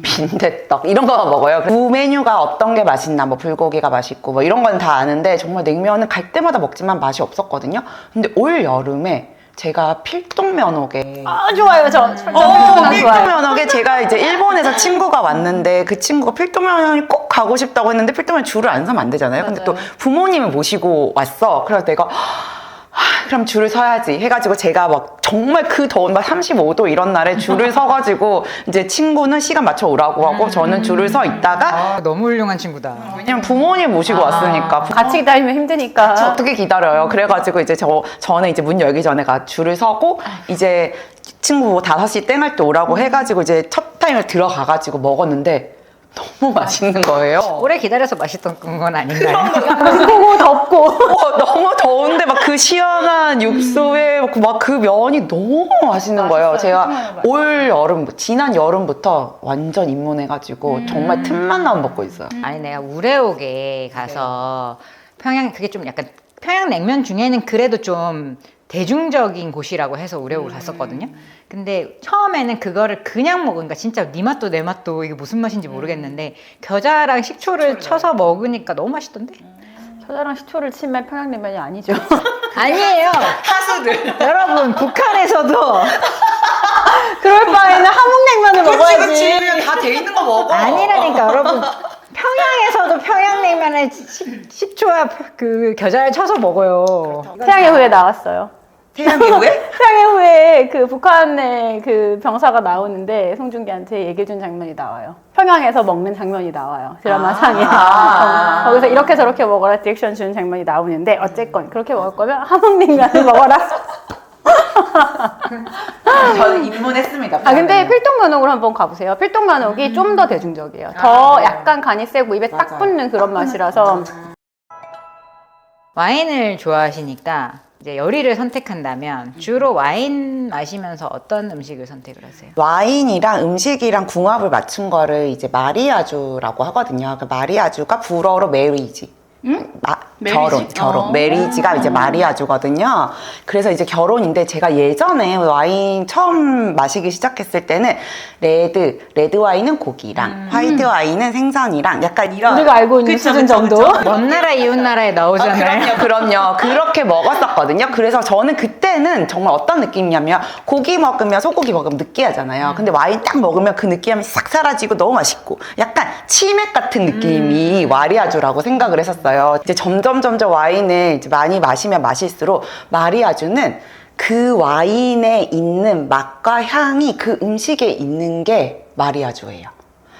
빈대떡 이런 거 먹어요. 그 메뉴가 어떤 게 맛있나, 뭐 불고기가 맛있고 뭐 이런 건 다 아는데 정말 냉면은 갈 때마다 먹지만 맛이 없었거든요. 근데 올 여름에 제가 필동면허게 좋아요. 저 좋아요. 필동면허게 제가 이제 일본에서 친구가 왔는데 그 친구가 필동면허를 꼭 가고 싶다고 했는데 필동면 줄을 안 서면 안 되잖아요. 근데 또 부모님을 모시고 왔어. 그래서 내가 그럼 줄을 서야지 해가지고 제가 막 정말 그 더운 막 35도 이런 날에 줄을 서가지고 이제 친구는 시간 맞춰 오라고 하고 저는 줄을 서 있다가 너무 훌륭한 친구다. 왜냐면 부모님 모시고 왔으니까 같이 기다리면 힘드니까. 어떻게 기다려요. 그래가지고 이제 저는 이제 문 열기 전에 줄을 서고 이제 친구 5시 땡할 때 오라고 해가지고 이제 첫 타임을 들어가가지고 먹었는데 너무 맛있는 거예요. 오래 기다려서 맛있던 건 아닌가요? 크고 덥고. 너무 더운데 막 그 시원한 육수에 막 그 면이 너무 맛있는 거예요. 제가 지난 여름부터 완전 입문해가지고 정말 틈만 나면 먹고 있어요. 아니 내가 우레옥에 가서 그게 좀 약간 평양냉면 중에는 그래도 좀 대중적인 곳이라고 해서 우레옥을 갔었거든요. 근데 처음에는 그거를 그냥 먹으니까 진짜 네 맛도 내 맛도 이게 무슨 맛인지 모르겠는데 겨자랑 식초를 쳐서 먹으니까 너무 맛있던데? 겨자랑 식초를 치면 평양냉면이 아니죠. 아니에요. 하수들. 여러분 북한에서도 그럴 바에는 함흥냉면을 먹어야지. 다 돼 있는 거 먹어. 아니라니까 여러분 평양에서도 평양냉면에 식초와 그 겨자를 쳐서 먹어요. 태양의 후예 나왔어요. 태양의 후예? 태양의 후예 그 북한의 그 병사가 나오는데 송중기한테 얘기해준 장면이 나와요. 평양에서 먹는 장면이 나와요. 드라마 상에. 거기서 이렇게 저렇게 먹어라 디렉션 주는 장면이 나오는데 어쨌건 그렇게 먹을 거면 함흥냉면을 먹어라. 저는 입문했습니다. 근데 필동면옥으로 한번 가보세요. 필동면옥이 좀 더 대중적이에요. 더 약간 간이 세고 입에 딱 붙는 그런 맛이라서. 와인을 좋아하시니까 이제 요리를 선택한다면 주로 와인 마시면서 어떤 음식을 선택을 하세요? 와인이랑 음식이랑 궁합을 맞춘 거를 이제 마리아주라고 하거든요. 그 마리아주가 불어로 메리지. 결혼. 메리지가 이제 마리아주거든요. 그래서 이제 결혼인데 제가 예전에 와인 처음 마시기 시작했을 때는 레드 와인은 고기랑 화이트 와인은 생선이랑 약간 이런 우리가 알고 있는 수준 정도. 먼 나라 이웃 나라에 나오잖아요. 그럼요. 그렇게 먹었었거든요. 그래서 저는 그때는 정말 어떤 느낌이냐면 고기 먹으면 소고기 먹으면 느끼하잖아요. 근데 와인 딱 먹으면 그 느끼함이 싹 사라지고 너무 맛있고 약간 치맥 같은 느낌이 마리아주라고 생각을 했었어요. 이제 점점 와인을 이제 많이 마시면 마실수록 마리아주는 그 와인에 있는 맛과 향이 그 음식에 있는 게 마리아주예요.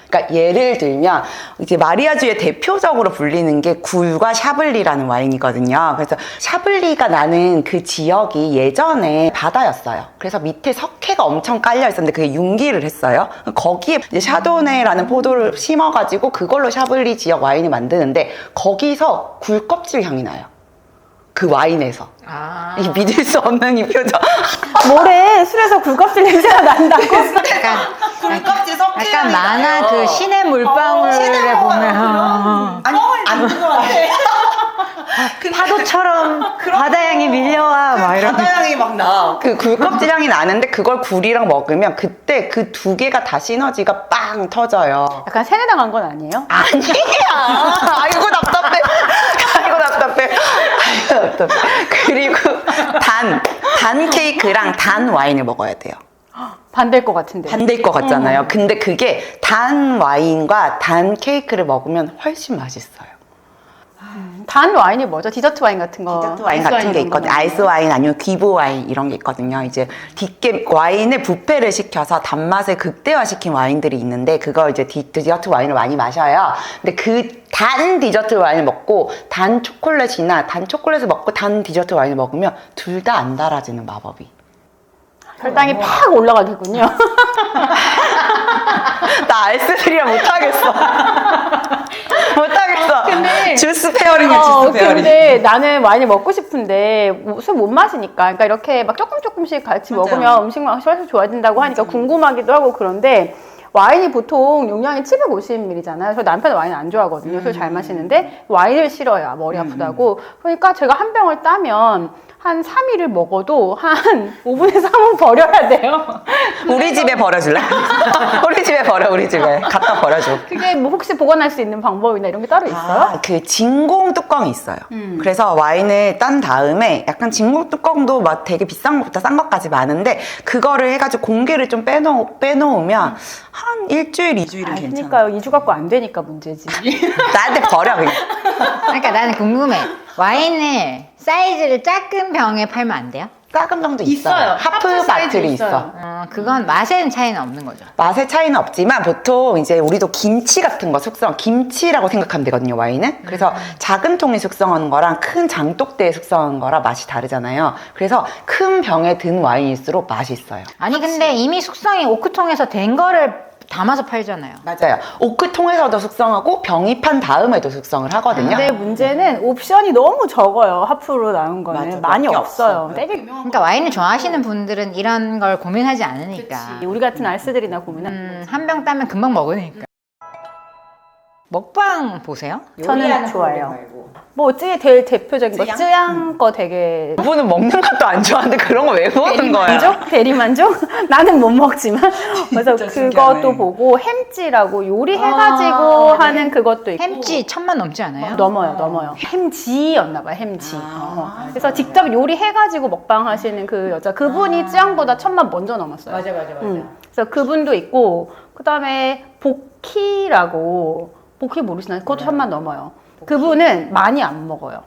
그러니까 예를 들면 이제 마리아주의 대표적으로 불리는 게 굴과 샤블리라는 와인이거든요. 그래서 샤블리가 나는 그 지역이 예전에 바다였어요. 그래서 밑에 석회가 엄청 깔려 있었는데 그게 융기를 했어요. 거기에 이제 샤도네라는 포도를 심어가지고 그걸로 샤블리 지역 와인을 만드는데 거기서 굴 껍질 향이 나요. 그 와인에서. 이 믿을 수 없는 이 표정. 뭐래? 술에서 굴껍질 냄새가 난다고? 굴껍질 섞여. 약간 만화 그 신의 물방울에 보면 아니 안 그거같아. 파도처럼 바다향이 밀려와 막 이런. 바다향이 막 나. 그 굴껍질 향이 나는데 그걸 굴이랑 먹으면 그때 그 두 개가 다 시너지가 빵 터져요. 약간 세뇌당한 건 아니에요? 아니야. 아이고 답답해. 아이고 답답해. 그리고 단 케이크랑 단 와인을 먹어야 돼요. 반대일 것 같은데. 반대일 것 같잖아요. 근데 그게 단 와인과 단 케이크를 먹으면 훨씬 맛있어요. 단 와인이 뭐죠? 디저트 와인 같은 거. 디저트 와인 아이스 같은 게 이런 있거든요. 거는. 아이스 와인 아니면 귀보 와인 이런 게 있거든요. 이제 뒷게 와인을 부패를 시켜서 단맛을 극대화시킨 와인들이 있는데 그거 이제 디저트 와인을 많이 마셔요. 근데 그 단 디저트 와인을 먹고 단 초콜릿이나 단 초콜릿을 먹고 단 디저트 와인을 먹으면 둘 다 안 달아지는 마법이. 혈당이 팍 올라가겠군요. 나 알쓰리야 못하겠어. 못하겠어. 근데- 주스 페어링을 주스 페어링. 근데 나는 와인을 먹고 싶은데 술 못 마시니까. 그러니까 이렇게 막 조금씩 같이 맞아요. 먹으면 음식 맛이 훨씬 좋아진다고 하니까 궁금하기도 하고 그런데 와인이 보통 용량이 750ml잖아요. 그래서 남편은 와인 안 좋아하거든요. 술 잘 마시는데 와인을 싫어요. 머리 아프다고. 그러니까 제가 한 병을 따면 한 3일을 먹어도 한 5분에서 3분 버려야 돼요. 우리 집에 버려줄래? 우리 집에 버려, 우리 집에. 갖다 버려줘. 그게 뭐 혹시 보관할 수 있는 방법이나 이런 게 따로 있어요? 그 진공 뚜껑이 있어요. 그래서 와인을 딴 다음에 약간 진공 뚜껑도 막 되게 비싼 것부터 싼 것까지 많은데 그거를 해가지고 공기를 좀 빼놓으면 한 일주일, 이주일은 괜찮아. 그러니까요. 2주 갖고 안 되니까 문제지. 나한테 버려, 그냥. 그러니까 나는 궁금해. 와인을 사이즈를 작은 병에 팔면 안 돼요? 작은 병도 있어요. 하프 바틀이 있어. 그건 맛에는 차이는 없는 거죠. 맛의 차이는 없지만 보통 이제 우리도 김치 같은 거 숙성, 김치라고 생각하면 되거든요, 와인은. 그래서 작은 통에 숙성하는 거랑 큰 장독대에 숙성하는 거랑 맛이 다르잖아요. 그래서 큰 병에 든 와인일수록 맛이 있어요. 아니 근데 이미 숙성이 오크통에서 된 거를 담아서 팔잖아요. 맞아요. 오크통에서도 숙성하고 병입한 다음에도 숙성을 하거든요. 근데 문제는 옵션이 너무 적어요. 하프로 나온 거는. 맞아, 많이 몇 개 없어요. 없어. 되게 그러니까 와인을 좋아하시는 분들은 이런 걸 고민하지 않으니까. 우리 같은 알스들이나 고민은 한 병 따면 금방 먹으니까. 먹방 보세요? 저는 좋아해요. 뭐 어찌 제일 대표적인 거 쯔양 거 되게 부부는 먹는 것도 안 좋아하는데 그런 거 왜 보는 거야? 만족? 대리만족? 나는 못 먹지만 그래서 진짜 그것도 신기하네. 보고 햄찌라고 요리해가지고 하는 그것도 있고 햄찌 1000만 넘지 않아요? 넘어요. 햄지였나 봐요, 햄지. 그래서 직접 요리해가지고 먹방 하시는 그 여자, 그분이 쯔양보다 1000만 먼저 넘었어요. 맞아. 그래서 그분도 있고, 그 다음에 복희라고, 복희 모르시나요? 그것도 1000만 넘어요. 그분은 많이 안 먹어요.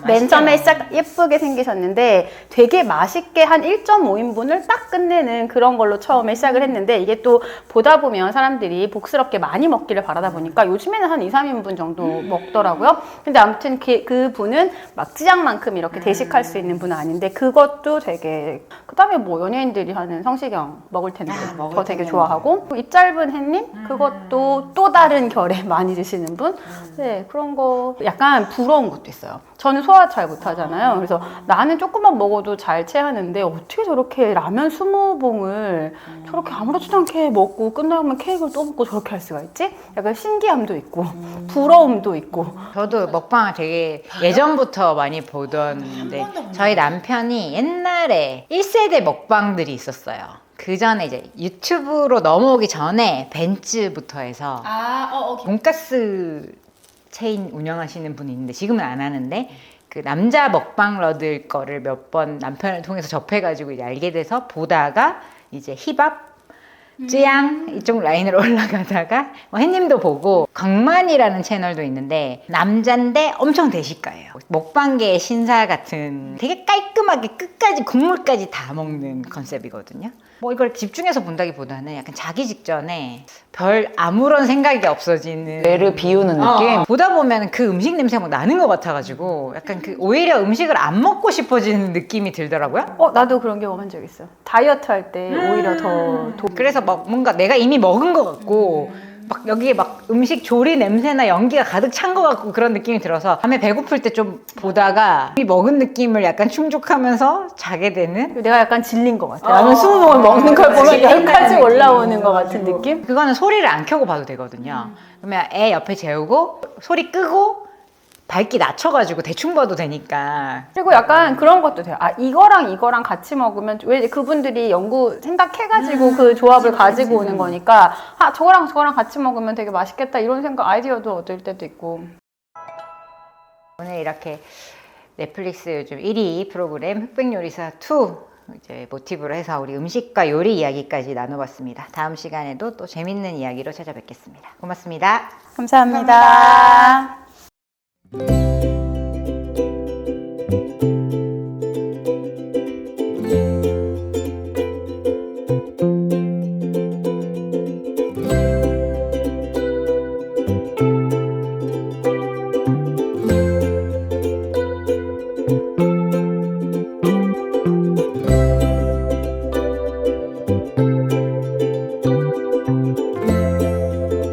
맨 처음에 시작 예쁘게 생기셨는데 되게 맛있게 한 1.5인분을 딱 끝내는 그런 걸로 처음에 시작을 했는데 이게 또 보다 보면 사람들이 복스럽게 많이 먹기를 바라다 보니까 요즘에는 한 2, 3인분 정도 먹더라고요. 근데 아무튼 그분은 막 찌양만큼 이렇게 대식할 수 있는 분은 아닌데 그것도 되게 그 다음에 뭐 연예인들이 하는 성시경 먹을 텐데 그거 되게 좋아하고 입 짧은 햇님 그것도 또 다른 결에 많이 드시는 분 네, 그런 거 약간 부러운 것도 있어요. 저는 소화 잘 못하잖아요. 그래서 나는 조금만 먹어도 잘 체하는데 어떻게 저렇게 라면 20봉을 저렇게 아무렇지도 않게 먹고 끝나면 케이크를 또 먹고 저렇게 할 수가 있지? 약간 신기함도 있고 부러움도 있고 저도 먹방을 되게 예전부터 많이 보던데 저희 남편이 옛날에 1세대 먹방들이 있었어요. 그 전에 이제 유튜브로 넘어오기 전에 벤츠부터 해서 돈가스 체인 운영하시는 분이 있는데 지금은 안 하는데 그 남자 먹방러들 거를 몇 번 남편을 통해서 접해가지고 이제 알게 돼서 보다가 이제 힙합 쯔양 이쪽 라인으로 올라가다가 뭐 햇님도 보고 강만이라는 채널도 있는데 남잔데 엄청 대식가예요. 먹방계의 신사 같은 되게 깔끔하게 끝까지 국물까지 다 먹는 컨셉이거든요. 뭐 이걸 집중해서 본다기보다는 약간 자기 직전에 별 아무런 생각이 없어지는 뇌를 비우는 느낌? 보다 보면 그 음식 냄새가 막 나는 것 같아가지고 약간 그 오히려 음식을 안 먹고 싶어지는 느낌이 들더라고요. 나도 그런 경험 한 적 있어요. 다이어트 할 때 오히려 더 그래서 막 뭔가 내가 이미 먹은 것 같고 막 여기에 막 음식 조리 냄새나 연기가 가득 찬 것 같고 그런 느낌이 들어서 밤에 배고플 때 좀 보다가 이미 먹은 느낌을 약간 충족하면서 자게 되는 내가 약간 질린 것 같아. 라면 20봉을 먹는 걸 보면 여기까지 올라오는 것 같은 느낌? 그거는 소리를 안 켜고 봐도 되거든요. 그러면 애 옆에 재우고 소리 끄고 밝기 낮춰가지고 대충 봐도 되니까. 그리고 약간 그런 것도 돼요. 이거랑 같이 먹으면 왜 그분들이 연구 생각해가지고 그 조합을 가지고 오는 거니까 저거랑 같이 먹으면 되게 맛있겠다 이런 생각 아이디어도 얻을 때도 있고. 오늘 이렇게 넷플릭스 요즘 1위 프로그램 흑백요리사 2 이제 모티브로 해서 우리 음식과 요리 이야기까지 나눠봤습니다. 다음 시간에도 또 재밌는 이야기로 찾아뵙겠습니다. 고맙습니다. 감사합니다.